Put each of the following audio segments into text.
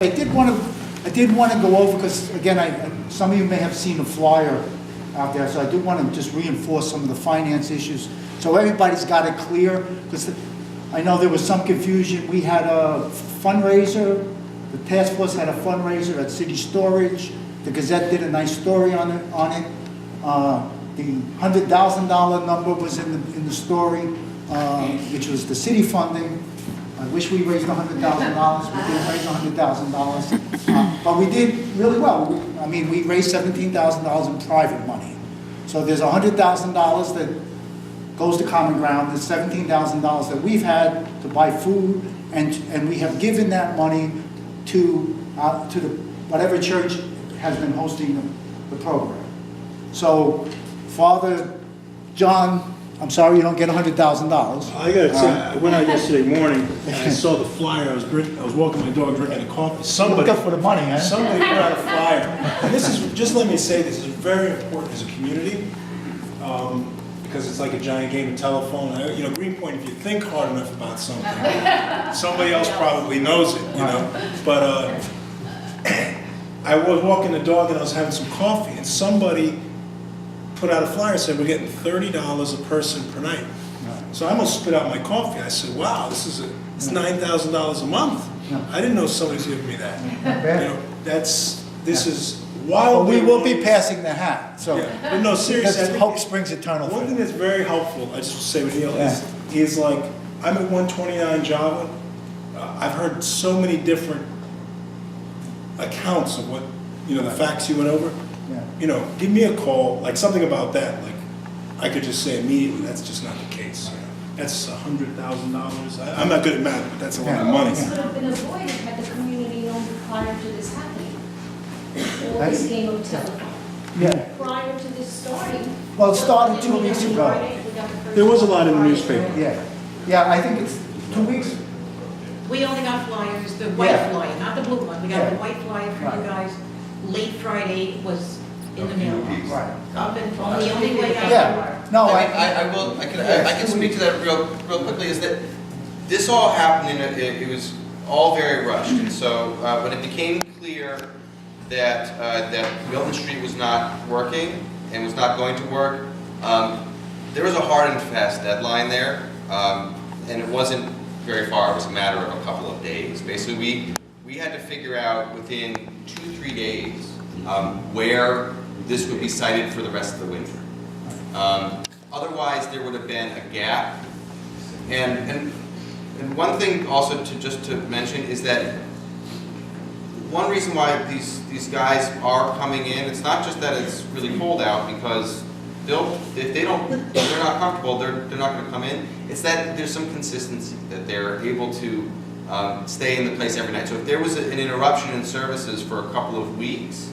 I did want to go over, because again, some of you may have seen a flyer out there, so I do want to just reinforce some of the finance issues, so everybody's got it clear, because I know there was some confusion. We had a fundraiser, the task force had a fundraiser at City Storage, the Gazette did a nice story on it. The $100,000 number was in the story, which was the city funding. I wish we raised $100,000. We didn't raise $100,000, but we did really well. We raised $17,000 in private money. So there's $100,000 that goes to Common Ground. There's $17,000 that we've had to buy food, and we have given that money to whatever church has been hosting the program. So, Father John, I'm sorry you don't get $100,000. I gotta say, I went out yesterday morning and I saw the flyer. I was walking my dog drinking a coffee. Somebody look up for the money, huh? Somebody put out a flyer. And this is, just let me say, this is very important as a community, because it's like a giant game of telephone. Greenpoint, if you think hard enough about something, somebody else probably knows it, you know. But I was walking the dog and I was having some coffee, and somebody put out a flyer and said we're getting $30 a person per night. So I almost spit out my coffee. I said, "Wow, it's $9,000 a month." I didn't know somebody's giving me that. This is wild. Well, we will be passing the hat. So, yeah. But no, seriously, hope springs eternal. One thing that's very helpful, I just want to say with Neil, is like, I'm at 129 Java. I've heard so many different accounts of what, the facts you went over. Yeah. Give me a call, like something about that. Like, I could just say immediately, that's just not the case. That's $100,000. I'm not good at math, but that's a lot of money. This could have been avoided had the community known prior to this happening. All this game of telephone. Yeah. Prior to this starting. Well, it started 2 weeks ago. There was a lot in the newspaper. Yeah, I think it's 2 weeks. We only got flyers, the white flyer, not the blue one. We got the white flyer for you guys. Late Friday was in the mailbox. Right. The only way out. Yeah. No, I can speak to that real quickly. Is that this all happened it was all very rushed, and so when it became clear that Milton Street was not working and was not going to work, there was a hard and fast deadline there, and it wasn't very far. It was a matter of a couple of days. Basically, we had to figure out within 2-3 days where this would be sited for the rest of the winter. Otherwise, there would have been a gap. And one thing also to mention is that one reason why these guys are coming in, it's not just that it's really cold out, because if they're not comfortable, they're not going to come in. It's that there's some consistency, that they're able to stay in the place every night. So if there was an interruption in services for a couple of weeks,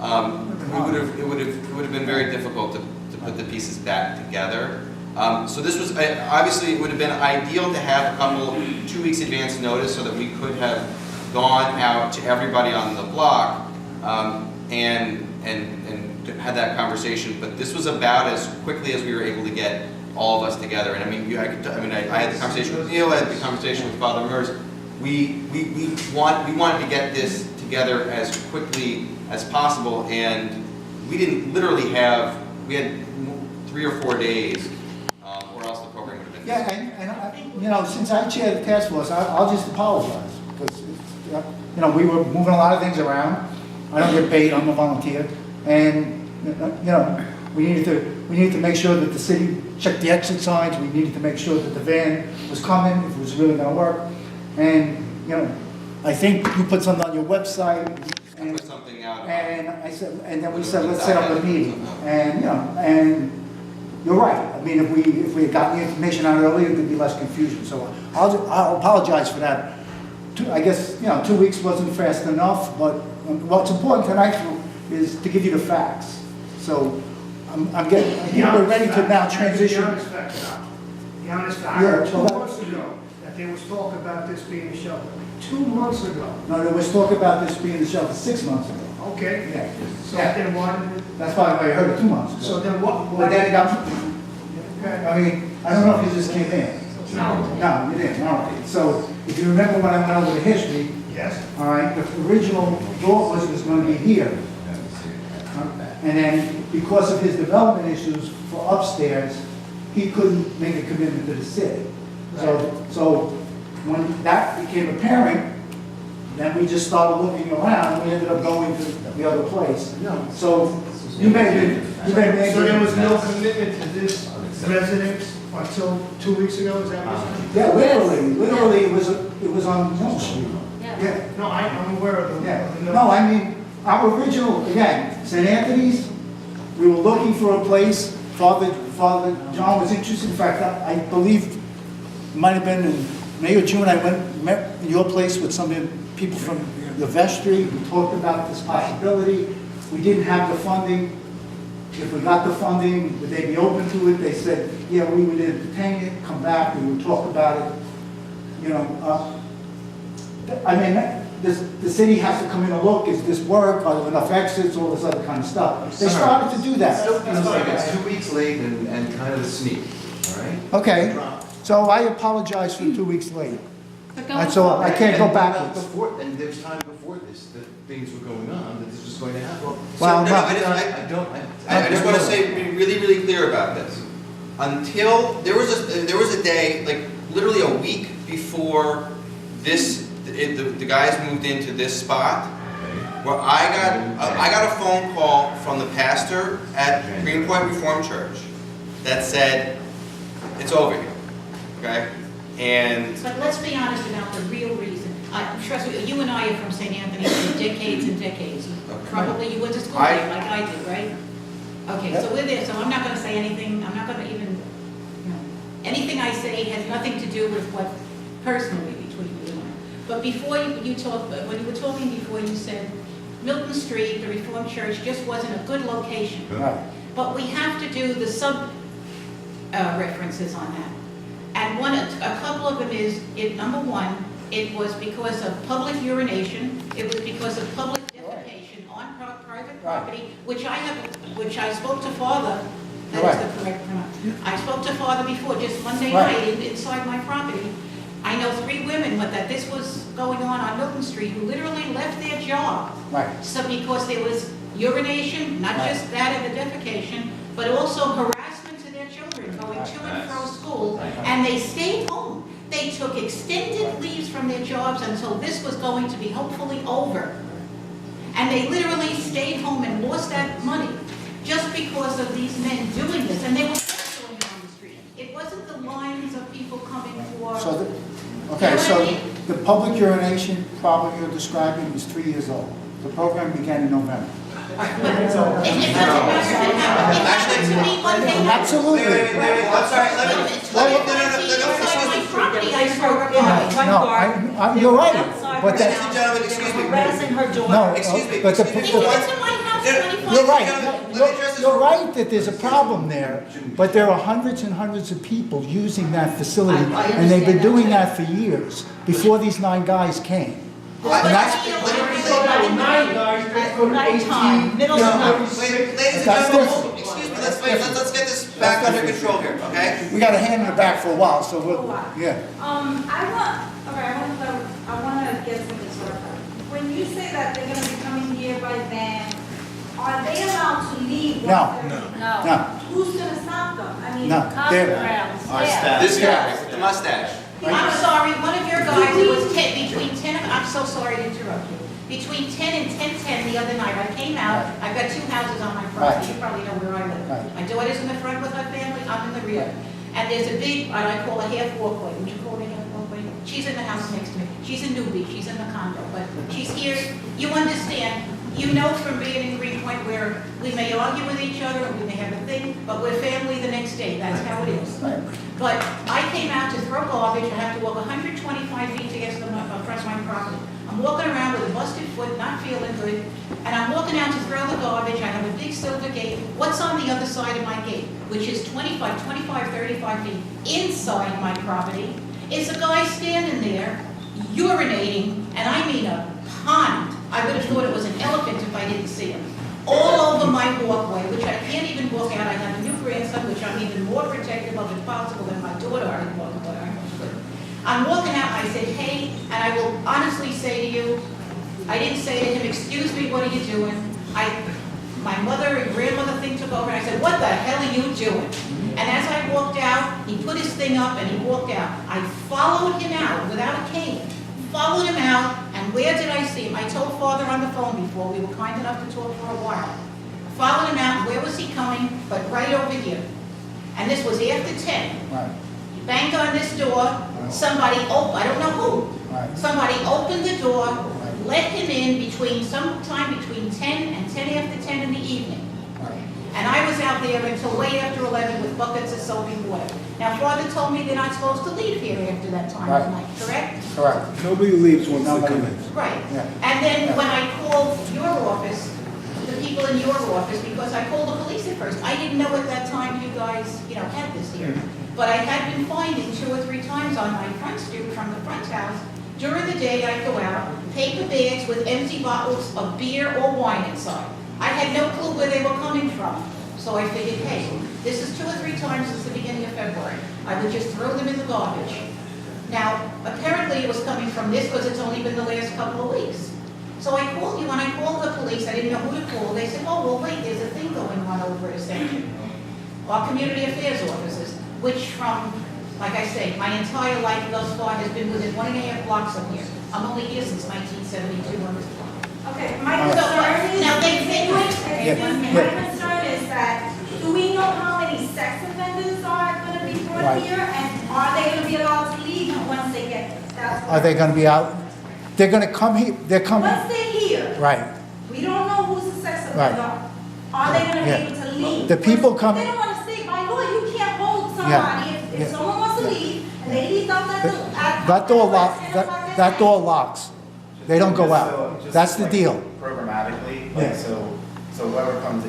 it would have been very difficult to put the pieces back together. So this was obviously, it would have been ideal to have a couple 2 weeks advance notice so that we could have gone out to everybody on the block and had that conversation. But this was about as quickly as we were able to get all of us together. And I had the conversation with Neil, I had the conversation with Father Mers. We wanted to get this together as quickly as possible, and we didn't literally we had 3 or 4 days, or else the program would have been. Yeah, and since I chaired the task force, I'll just apologize, because we were moving a lot of things around. I don't get paid, I'm a volunteer, and we needed to make sure that the city checked the exit signs. We needed to make sure that the van was coming, if it was really going to work. And I think you put something on your website. And put something out. And and then we said, let's set up a meeting. And and you're right. If we had gotten the information out earlier, there'd be less confusion. So I'll apologize for that. I guess 2 weeks wasn't fast enough, but what's important tonight is to give you the facts. So we're ready to now transition. The honest fact. 2 months ago, that there was talk about this being a shelter. 2 months ago. No, there was talk about this being a shelter 6 months ago. Okay. Yeah. So then what? That's why I heard it 2 months ago. So then what? But then it got. I don't know if you just came in. No. No, you didn't. All right. So if you remember when I went over the history, Yes. All right, the original thought was going to be here. And then, because of his development issues for upstairs, he couldn't make a commitment to the city. So when that became apparent, then we just started looking around, we ended up going to the other place. So you may have been, So there was no commitment to this residence until 2 weeks ago, is that what you're saying? yeah, literally, it was on Mill Street. Yeah. No, I'm aware of the. Yeah, of the- no, I mean, our original, again, St. Anthony's, we were looking for a place, Father John was interested, in fact, I believe, it might have been in May or June, I met in your place with some of the people from the vestry, we talked about this possibility, we didn't have the funding. If we got the funding, would they be open to it? They said, yeah, we would entertain it, come back, we would talk about it, you know, I mean, the city has to come in and look, is this work, are there enough exits, all this other kind of stuff. They started to do that. It's like it's 2 weeks late and kind of a sneak, all right? Okay, so I apologize for 2 weeks late. But going That's all, I can't go And backwards. before, and there was time before this, that things were going on, that this was going to happen. Well, no, no. I just want to say, be really, really clear about this. Until, there was a day, like, literally a week before the guys moved into this spot, where I got a phone call from the pastor at Greenpoint Reformed Church that said, it's over here, okay? And But let's be honest about the real reason. Trust me, you and I are from St. Anthony for decades and decades. Probably you went to school there like I did, right? Okay, so we're there, so I'm not gonna say anything, I'm not gonna even, you know, anything I say has nothing to do with what personally between you and I. But before you talked, when you were talking before, you said Milton Street, the Reformed Church, just wasn't a good location. Right. But we have to do the references on that. And a couple of them is, number one, it was because of public urination, it was because of public defecation on private property, which I spoke to Father, that is the correct pronoun. I spoke to Father before, just Monday night, inside my property. I know 3 women, but that this was going on Milton Street, who literally left their job. Right. So because there was urination, not just that of the defecation, but also harassment to their children going to and from school, and they stayed home. They took extended leaves from their jobs until this was going to be hopefully over. And they literally stayed home and lost that money just because of these men doing this, and they were also going on the street. It wasn't the lines of people coming for. So, okay, so the public urination problem you're describing is 3 years old. The program began in November. Absolutely. wait, I'm sorry, let me, No, you're right, but ladies and that, gentlemen, excuse me. Harassing her daughter. no, Excuse me, but the, He went to my house 25 you're right, years you're right that there's a problem there, but there are hundreds and hundreds of people using that facility, and they've been doing that for years, before these 9 guys came. And that's, So that was 9 guys, they go to 18. Nighttime, middle of the night. Wait, ladies and That's gentlemen, different. excuse me, let's get this back under control here, okay? we got a hand in the back for a while, so we'll, yeah. I want to get something sort of. When you say that they're going to be coming here by van, are they allowed to leave? No. No. Who's going to stop them? I mean, No, they're, This guy, with the mustache. I'm sorry, one of your guys, it was between 10, I'm so sorry to interrupt you. Between 10 and 10:10 the other night, I came out, I've got 2 houses on my property, you probably know where I live. Right. My daughter's in the front with her family, I'm in the rear. And there's a big, what I call a half walkway, would you call it a half walkway? She's in the house next to me, she's in Newbie, she's in the condo, but she's here, you understand, you know from being in Greenpoint where we may argue with each other, and we may have a thing, but we're family the next day, that's how it is. But I came out to throw garbage, I have to walk 125 feet to get to the front of my property. I'm walking around with a busted foot, not feeling good, and I'm walking out to throw the garbage, I have a big silver gate. What's on the other side of my gate, which is 35 feet inside my property, is a guy standing there urinating, and I mean a pond. I would have thought it was an elephant if I didn't see him. All over my walkway, which I can't even walk out. I have a new grandson, which I'm even more protective of if possible than my daughter I walk about. I'm walking out, and I said, hey, and I will honestly say to you, I didn't say to him, excuse me, what are you doing? My mother and grandmother thing took over, and I said, what the hell are you doing? And as I walked out, he put his thing up and he walked out. I followed him out without a cane. Followed him out, and where did I see him? I told Father on the phone before, we were kind enough to talk for a while. Followed him out, where was he coming? But right over here. And this was after 10. Right, He banged on this door, somebody opened, I don't know who. right. Somebody opened the door, let him in sometime between 10 and 10 after 10 in the evening. Right. And I was out there until way after 11 with buckets of soapy water. Now, Father told me they're not supposed to leave here after that time of Right. night, correct? Correct. Nobody leaves once they Nobody come in. leaves. Right. Yeah. And then Yeah. when I called your office, the people in your office, because I called the police at first, I didn't know at that time you guys, had this here. But I had been finding 2 or 3 times on my front stoop from the front house. During the day, I'd go out, paper bags with empty bottles of beer or wine inside. I had no clue where they were coming from. So I figured, hey, this is 2 or 3 times since the beginning of February. I would just throw them in the garbage. Now, apparently it was coming from this because it's only been the last couple of weeks. So I called you, when I called the police, I didn't know who to call. They said, oh, well, wait, there's a thing going on over at Ascension. Our community affairs offices, which from, like I say, my entire life thus far has been within 1.5 blocks of here. I'm only here since 1972 on this block. Okay, my All right. concern is, Now, they- excuse me, my concern is that, do we know how many sex offenders are gonna be brought Right. here? And are they gonna be allowed to leave once they get here? That's Are they gonna be out? They're gonna come here, they're coming, Once they're here, right. we don't know who's the sex Right. offender. Are they gonna be Yeah. able to leave? The people If come- they don't wanna stay, by law, you can't hold somebody. If Yeah. someone wants to leave, and they leave out that door. That door lock, that door locks. They don't go out. Just That's the like deal. Programmatically, Yeah. like, so whoever comes,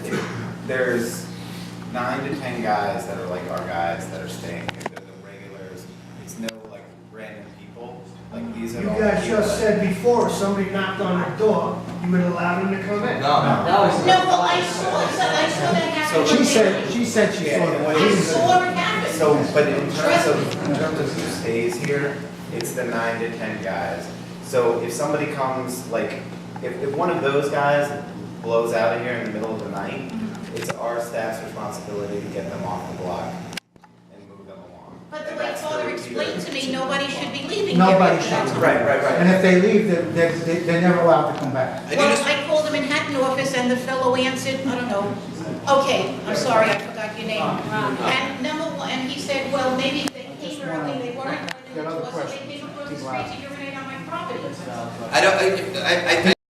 there's 9 to 10 guys that are like our guys that are staying here, they're the regulars, it's no like random people, like these are You all guys people just that- said before, if somebody knocked on the door, you would allow them to come in. No. No, well, I saw that happen. She said she saw the I way. saw it happen. So, but in terms of who stays here, it's the 9 to 10 guys. So if somebody comes, like, if one of those guys blows out of here in the middle of the night, it's our staff's responsibility to get them off the block and move them along. But the And way that's Father the- explained to me, nobody should be leaving here. Nobody after that should. time. Right. And if they leave, they're never allowed to come back. I do Well, just- I called the Manhattan office and the fellow answered, I don't know. Okay, I'm sorry, I forgot your name. And number one, and he said, well, maybe they came early, they weren't, Got other so they questions. came across the People street ask. to urinate on my property. I don't, I